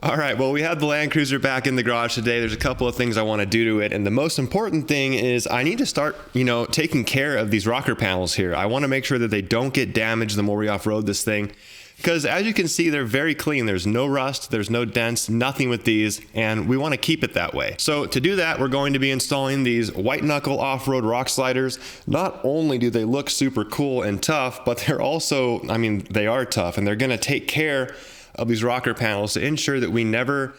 All right, well, we have the Land Cruiser back in the garage today. There's a couple of things I want to do to it, and the most important thing is I need to start, taking care of these rocker panels here. I want to make sure that they don't get damaged the more we off-road this thing, because as you can see, they're very clean. There's no rust, there's no dents, nothing with these, and we want to keep it that way. So to do that, we're going to be installing these white knuckle off-road rock sliders. Not only do they look super cool and tough, but they're also, they are tough, and they're going to take care of these rocker panels to ensure that we never,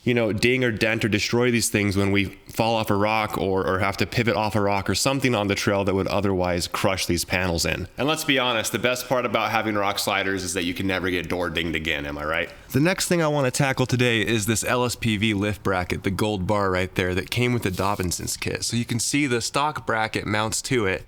ding or dent or destroy these things when we fall off a rock or have to pivot off a rock or something on the trail that would otherwise crush these panels in. And let's be honest, the best part about having rock sliders is that you can never get door dinged again, am I right? The next thing I want to tackle today is this LSPV lift bracket, the gold bar right there that came with the Dobinson's kit. So you can see the stock bracket mounts to it,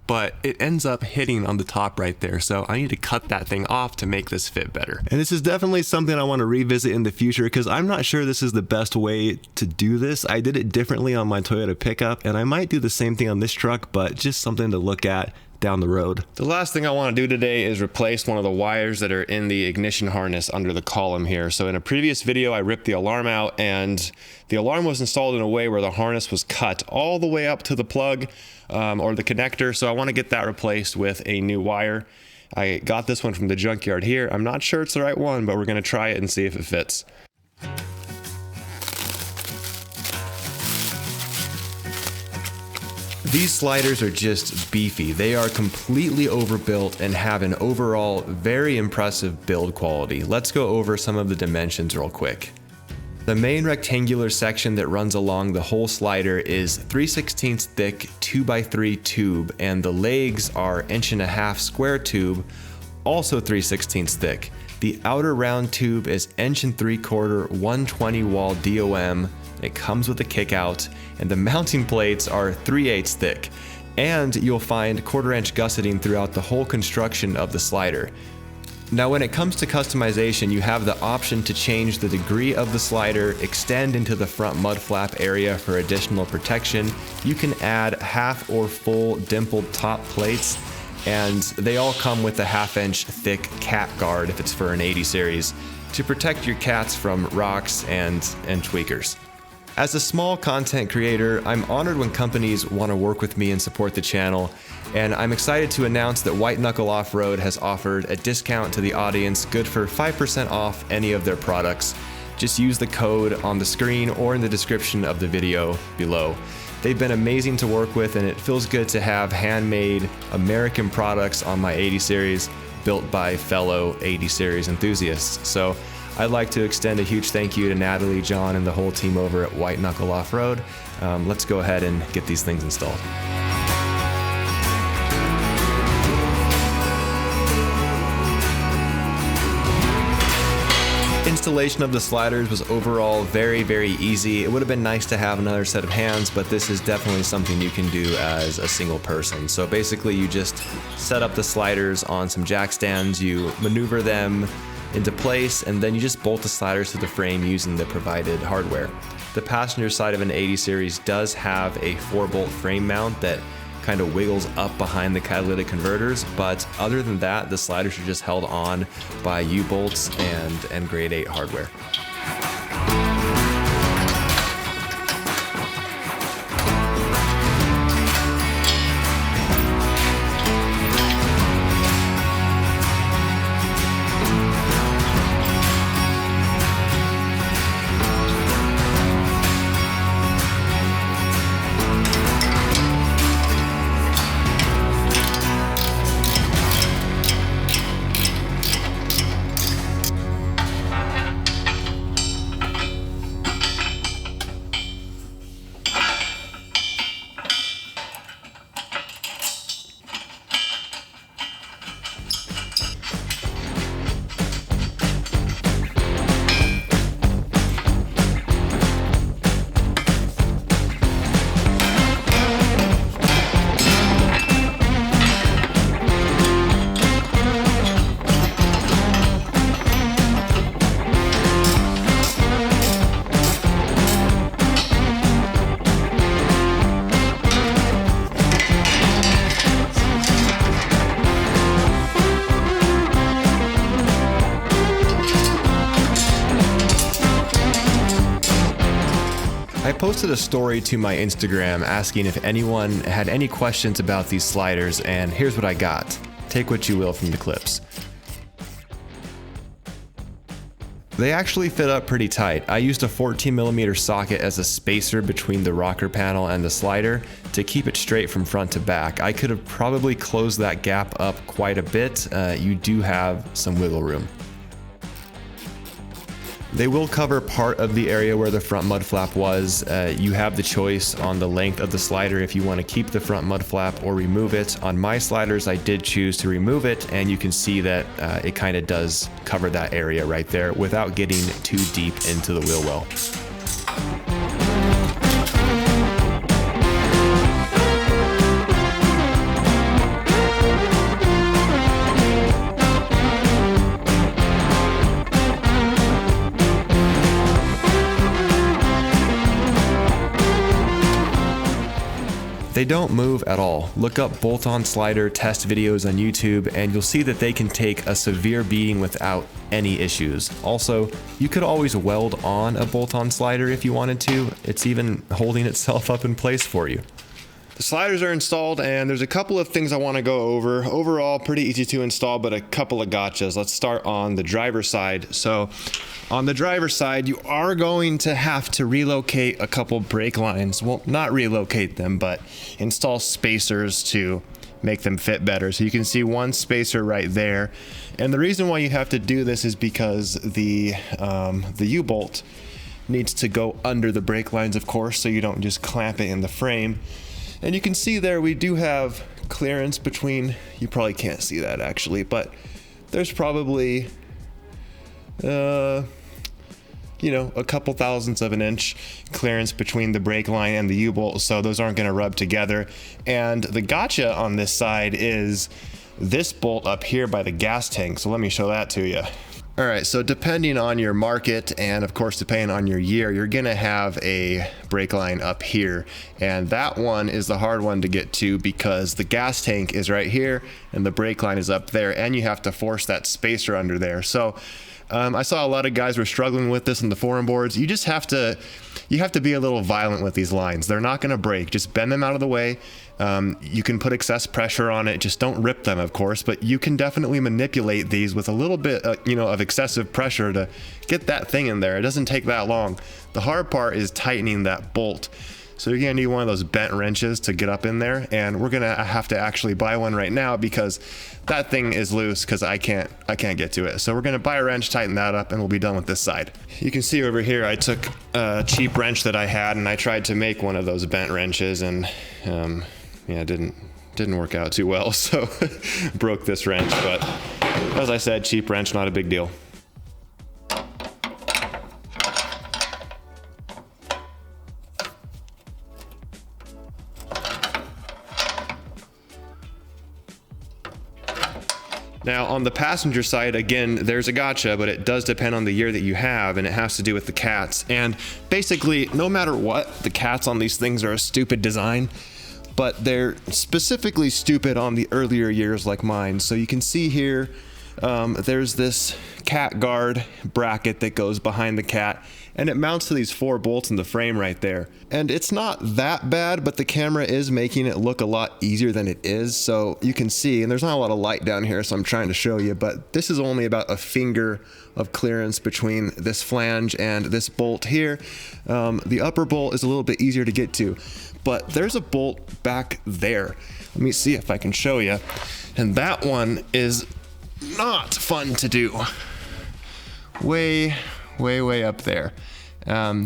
but it ends up hitting on the top right there. So I need to cut that thing off to make this fit better. And this is definitely something I want to revisit in the future because I'm not sure this is the best way to do this. I did it differently on my Toyota pickup, and I might do the same thing on this truck, but just something to look at down the road. The last thing I want to do today is replace one of the wires that are in the ignition harness under the column here. So in a previous video, I ripped the alarm out, and the alarm was installed in a way where the harness was cut all the way up to the plug or the connector. So I want to get that replaced with a new wire. I got this one from the junkyard here. I'm not sure it's the right one, but we're going to try it and see if it fits. These sliders are just beefy. They are completely overbuilt and have an overall very impressive build quality. Let's go over some of the dimensions real quick. The main rectangular section that runs along the whole slider is 3/16 thick 2x3 tube, and the legs are 1.5 inch square tube, also 3/16 thick. The outer round tube is 1.75 inch 120 wall DOM. It comes with a kick out, and the mounting plates are 3/8 thick. And you'll find 1/4 inch gusseting throughout the whole construction of the slider. Now when it comes to customization, you have the option to change the degree of the slider, extend into the front mud flap area for additional protection. You can add half or full dimpled top plates, and they all come with a 1/2 inch thick cat guard if it's for an 80 series to protect your cats from rocks and tweakers. As a small content creator, I'm honored when companies want to work with me and support the channel, and I'm excited to announce that White Knuckle Off-Road has offered a discount to the audience good for 5% off any of their products. Just use the code on the screen or in the description of the video below. They've been amazing to work with, and it feels good to have handmade American products on my 80 series built by fellow 80 series enthusiasts. So I'd like to extend a huge thank you to Natalie, John, and the whole team over at White Knuckle Off-Road. Let's go ahead and get these things installed. Installation of the sliders was overall very, very easy. It would have been nice to have another set of hands, but this is definitely something you can do as a single person. So basically you just set up the sliders on some jack stands, you maneuver them into place, and then you just bolt the sliders to the frame using the provided hardware. The passenger side of an 80 series does have a 4-bolt frame mount that kind of wiggles up behind the catalytic converters, but other than that, the sliders are just held on by U-bolts and grade 8 hardware. I posted a story to my Instagram asking if anyone had any questions about these sliders, and here's what I got. Take what you will from the clips. They actually fit up pretty tight. I used a 14mm socket as a spacer between the rocker panel and the slider to keep it straight from front to back. I could have probably closed that gap up quite a bit. You do have some wiggle room. They will cover part of the area where the front mud flap was. You have the choice on the length of the slider if you want to keep the front mud flap or remove it. On my sliders, I did choose to remove it, and you can see that it kind of does cover that area right there without getting too deep into the wheel well. They don't move at all. Look up bolt-on slider test videos on YouTube and you'll see that they can take a severe beating without any issues. Also, you could always weld on a bolt-on slider if you wanted to. It's even holding itself up in place for you. The sliders are installed and there's a couple of things I want to go over. Overall, pretty easy to install, but a couple of gotchas. Let's start on the driver's side. So on the driver's side, you are going to have to relocate a couple brake lines. Well, not relocate them, but install spacers to make them fit better. So you can see one spacer right there. And the reason why you have to do this is because the U-bolt needs to go under the brake lines, of course, so you don't just clamp it in the frame. And you can see there we do have clearance between, you probably can't see that actually, but there's probably, a couple thousandths of an inch clearance between the brake line and the U-bolt, so those aren't going to rub together. And the gotcha on this side is this bolt up here by the gas tank, so let me show that to you. All right, so depending on your market and of course depending on your year, you're gonna have a brake line up here, and that one is the hard one to get to because the gas tank is right here and the brake line is up there, and you have to force that spacer under there. So I saw a lot of guys were struggling with this on the forum boards. You just have to be a little violent with these lines. They're not gonna break. Just bend them out of the way. You can put excess pressure on it. Just don't rip them, of course, but you can definitely manipulate these with a little bit, of excessive pressure to get that thing in there. It doesn't take that long. The hard part is tightening that bolt. So you're gonna need one of those bent wrenches to get up in there, and we're gonna have to actually buy one right now because that thing is loose because I can't get to it. So we're gonna buy a wrench, tighten that up, and we'll be done with this side. You can see over here I took a cheap wrench that I had and I tried to make one of those bent wrenches, and it didn't work out too well, so broke this wrench. But as I said, cheap wrench, not a big deal. Now on the passenger side, again, there's a gotcha, but it does depend on the year that you have, and it has to do with the cats. And basically, no matter what, the cats on these things are a stupid design, but they're specifically stupid on the earlier years like mine. So you can see here, there's this cat guard bracket that goes behind the cat, and it mounts to these 4 bolts in the frame right there. And it's not that bad, but the camera is making it look a lot easier than it is. So you can see, and there's not a lot of light down here, so I'm trying to show you, but this is only about a finger of clearance between this flange and this bolt here. The upper bolt is a little bit easier to get to, but there's a bolt back there. Let me see if I can show you. And that one is not fun to do. Way up there.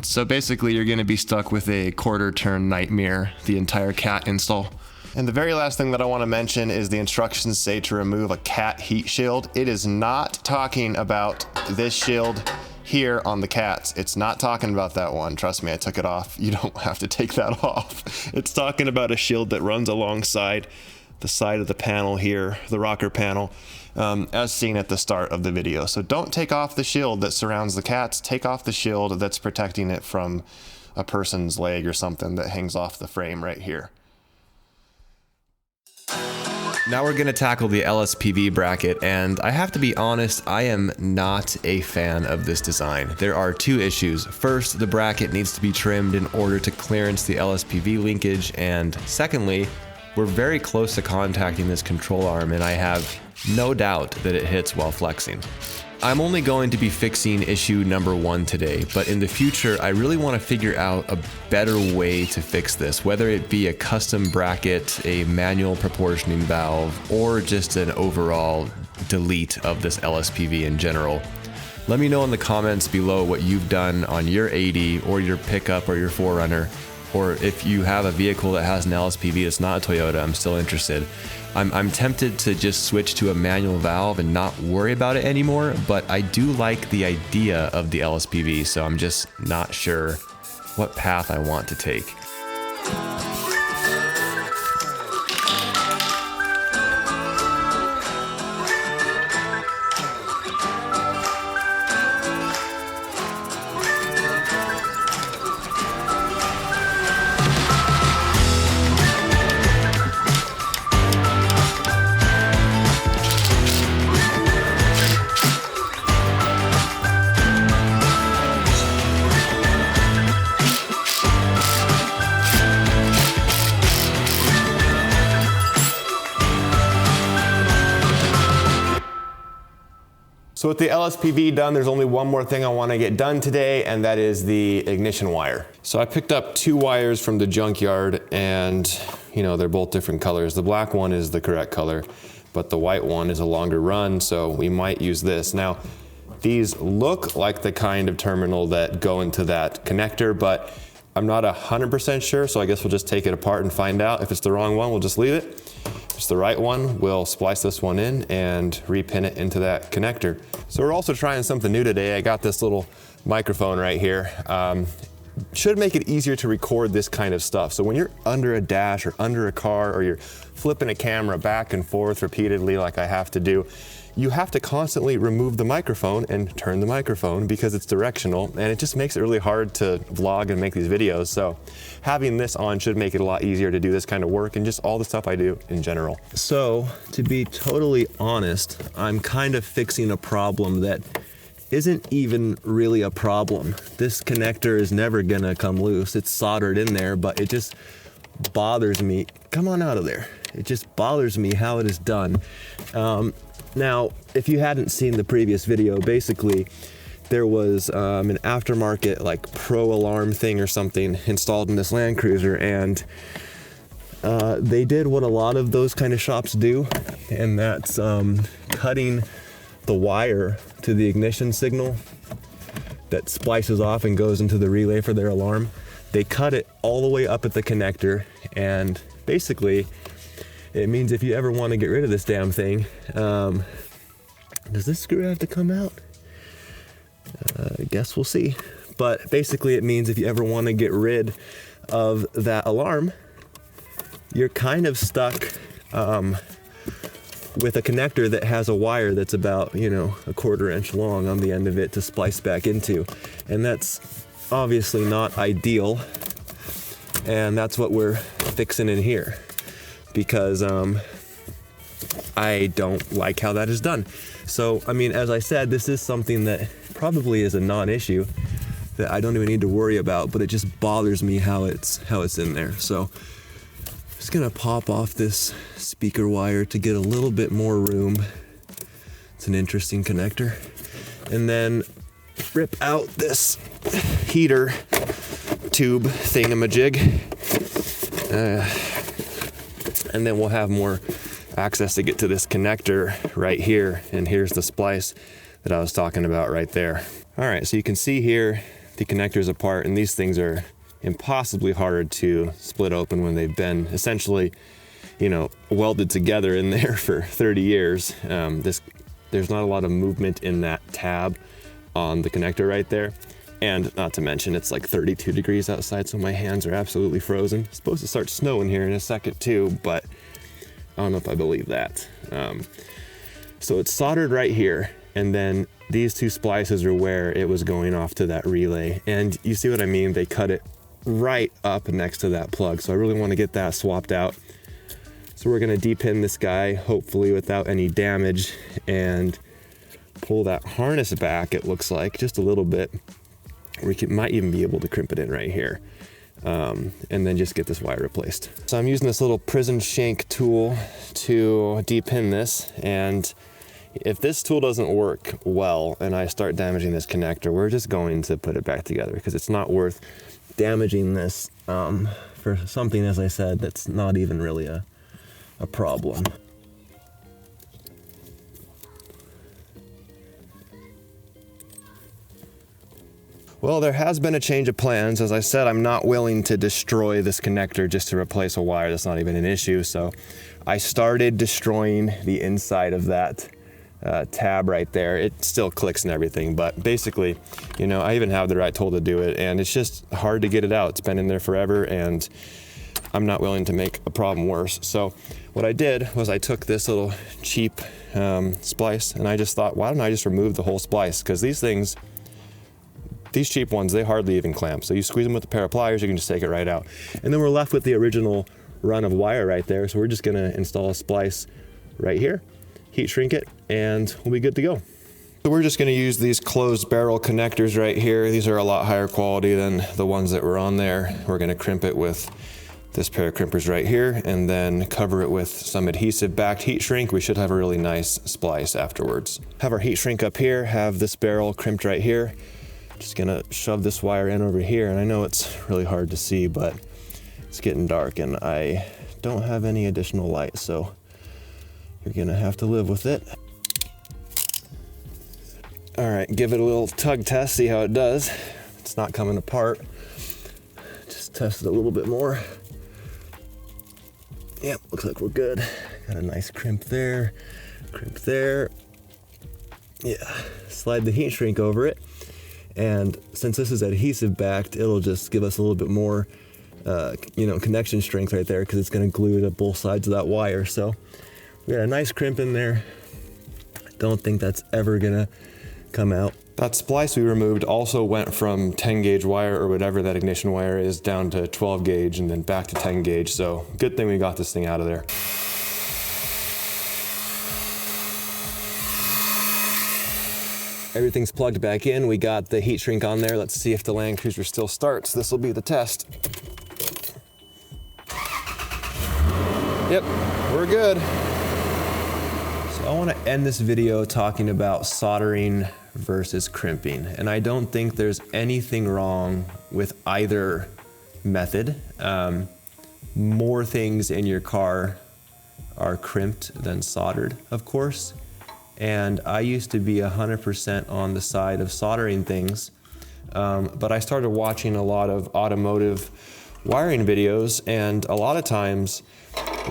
So basically you're gonna be stuck with a quarter turn nightmare the entire cat install. And the very last thing that I want to mention is the instructions say to remove a cat heat shield. It is not talking about this shield here on the cats. It's not talking about that one. Trust me, I took it off. You don't have to take that off. It's talking about a shield that runs alongside the side of the panel here, the rocker panel, as seen at the start of the video. So don't take off the shield that surrounds the cats. Take off the shield that's protecting it from a person's leg or something that hangs off the frame right here. Now we're gonna tackle the LSPV bracket, and I have to be honest, I am not a fan of this design. There are two issues. First, the bracket needs to be trimmed in order to clearance the LSPV linkage, and secondly, we're very close to contacting this control arm, and I have no doubt that it hits while flexing. I'm only going to be fixing issue number 1 today, but in the future, I really want to figure out a better way to fix this, whether it be a custom bracket, a manual proportioning valve, or just an overall delete of this LSPV in general. Let me know in the comments below what you've done on your 80 or your pickup or your 4Runner, or if you have a vehicle that has an LSPV that's not a Toyota, I'm still interested. I'm tempted to just switch to a manual valve and not worry about it anymore, but I do like the idea of the LSPV, so I'm just not sure what path I want to take. So with the LSPV done, there's only one more thing I want to get done today, and that is the ignition wire. So I picked up 2 wires from the junkyard, and they're both different colors. The black one is the correct color, but the white one is a longer run, so we might use this. Now, these look like the kind of terminal that go into that connector, but I'm not 100% sure, so I guess we'll just take it apart and find out. If it's the wrong one, we'll just leave it. If it's the right one, we'll splice this one in and repin it into that connector. So we're also trying something new today. I got this little microphone right here. Should make it easier to record this kind of stuff. So when you're under a dash or under a car, or you're flipping a camera back and forth repeatedly like I have to do, you have to constantly remove the microphone and turn the microphone because it's directional, and it just makes it really hard to vlog and make these videos. So having this on should make it a lot easier to do this kind of work and just all the stuff I do in general. So to be totally honest, I'm kind of fixing a problem that isn't even really a problem. This connector is never gonna come loose. It's soldered in there, but it just bothers me. Come on out of there. It just bothers me how it is done. Now, if you hadn't seen the previous video, basically there was an aftermarket like pro alarm thing or something installed in this Land Cruiser, and they did what a lot of those kind of shops do, and that's cutting the wire to the ignition signal that splices off and goes into the relay for their alarm. They cut it all the way up at the connector, and basically it means if you ever want to get rid of this damn thing, does this screw have to come out? I guess we'll see. But basically it means if you ever want to get rid of that alarm, you're kind of stuck with a connector that has a wire that's about, a 1/4 inch long on the end of it to splice back into. And that's obviously not ideal. And that's what we're fixing in here, because I don't like how that is done. So, as I said, this is something that probably is a non-issue that I don't even need to worry about, but it just bothers me how it's in there. So I'm just gonna pop off this speaker wire to get a little bit more room. It's an interesting connector. And then rip out this heater tube thingamajig. And then we'll have more access to get to this connector right here. And here's the splice that I was talking about right there. All right, so you can see here the connectors apart, and these things are impossibly hard to split open when they've been essentially, welded together in there for 30 years. There's not a lot of movement in that tab on the connector right there. And not to mention, it's like 32 degrees outside, so my hands are absolutely frozen. It's supposed to start snowing here in a second too, but I don't know if I believe that. So it's soldered right here, and then these 2 splices are where it was going off to that relay. And you see what I mean? They cut it right up next to that plug. So I really want to get that swapped out So we're gonna depin this guy, hopefully without any damage, and pull that harness back, it looks like, just a little bit. Might even be able to crimp it in right here. And then just get this wire replaced. So I'm using this little prison shank tool to depin this, and if this tool doesn't work well and I start damaging this connector, we're just going to put it back together, because it's not worth damaging this for something, as I said, that's not even really a problem. Well, there has been a change of plans. As I said, I'm not willing to destroy this connector just to replace a wire. That's not even an issue. So I started destroying the inside of that tab right there. It still clicks and everything, but basically, you know, I even have the right tool to do it, and it's just hard to get it out. It's been in there forever, and I'm not willing to make a problem worse. So what I did was I took this little cheap splice, and I just thought, why don't I just remove the whole splice? Because these things, these cheap ones, they hardly even clamp. So you squeeze them with a pair of pliers, you can just take it right out. And then we're left with the original run of wire right there. So we're just gonna install a splice right here, heat shrink it, and we'll be good to go. So we're just gonna use these closed barrel connectors right here. These are a lot higher quality than the ones that were on there. We're gonna crimp it with this pair of crimpers right here, and then cover it with some adhesive backed heat shrink. We should have a really nice splice afterwards. Have our heat shrink up here, have this barrel crimped right here. Just gonna shove this wire in over here, and I know it's really hard to see, but it's getting dark and I don't have any additional light, so you're gonna have to live with it. All right, give it a little tug test, see how it does. It's not coming apart. Just test it a little bit more. Yep, looks like we're good. Got a nice crimp there, crimp there. Yeah, slide the heat shrink over it. And since this is adhesive backed, it'll just give us a little bit more, you know, connection strength right there, because it's going to glue to both sides of that wire. So we got a nice crimp in there. Don't think that's ever going to come out. That splice we removed also went from 10 gauge wire, or whatever that ignition wire is, down to 12 gauge and then back to 10 gauge. So good thing we got this thing out of there. Everything's plugged back in. We got the heat shrink on there. Let's see if the Land Cruiser still starts. This will be the test. Yep, we're good. So I want to end this video talking about soldering versus crimping. And I don't think there's anything wrong with either method. More things in your car are crimped than soldered, of course. And I used to be 100% on the side of soldering things, but I started watching a lot of automotive wiring videos, and a lot of times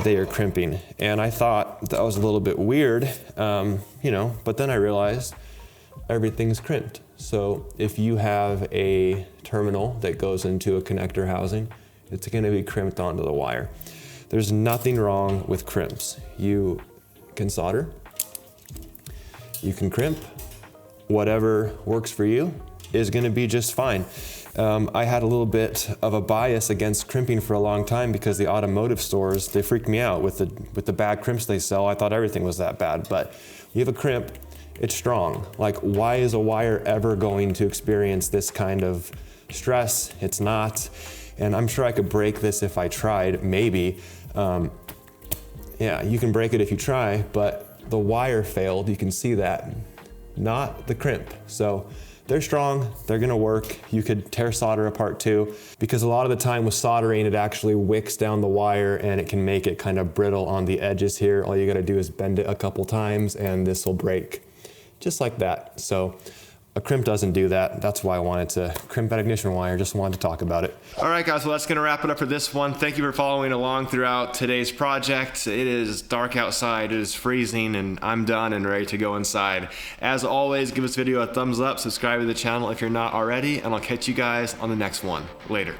they are crimping. And I thought that was a little bit weird, you know, but then I realized everything's crimped. So if you have a terminal that goes into a connector housing, it's gonna be crimped onto the wire. There's nothing wrong with crimps. You can solder, you can crimp, whatever works for you is gonna be just fine. I had a little bit of a bias against crimping for a long time, because the automotive stores, they freaked me out with the bad crimps they sell. I thought everything was that bad, but you have a crimp, it's strong. Like, why is a wire ever going to experience this kind of stress? It's not. And I'm sure I could break this if I tried, maybe. Yeah, you can break it if you try, but the wire failed, you can see that, not the crimp. So they're strong, they're gonna work. You could tear solder apart too, because a lot of the time with soldering, it actually wicks down the wire and it can make it kind of brittle on the edges here. All you gotta do is bend it a couple times and this will break just like that. So a crimp doesn't do that. That's why I wanted to crimp that ignition wire, just wanted to talk about it. All right, guys, well, that's gonna wrap it up for this one. Thank you for following along throughout today's project. It is dark outside, it is freezing, and I'm done and ready to go inside. As always, give this video a thumbs up, subscribe to the channel if you're not already, and I'll catch you guys on the next one. Later.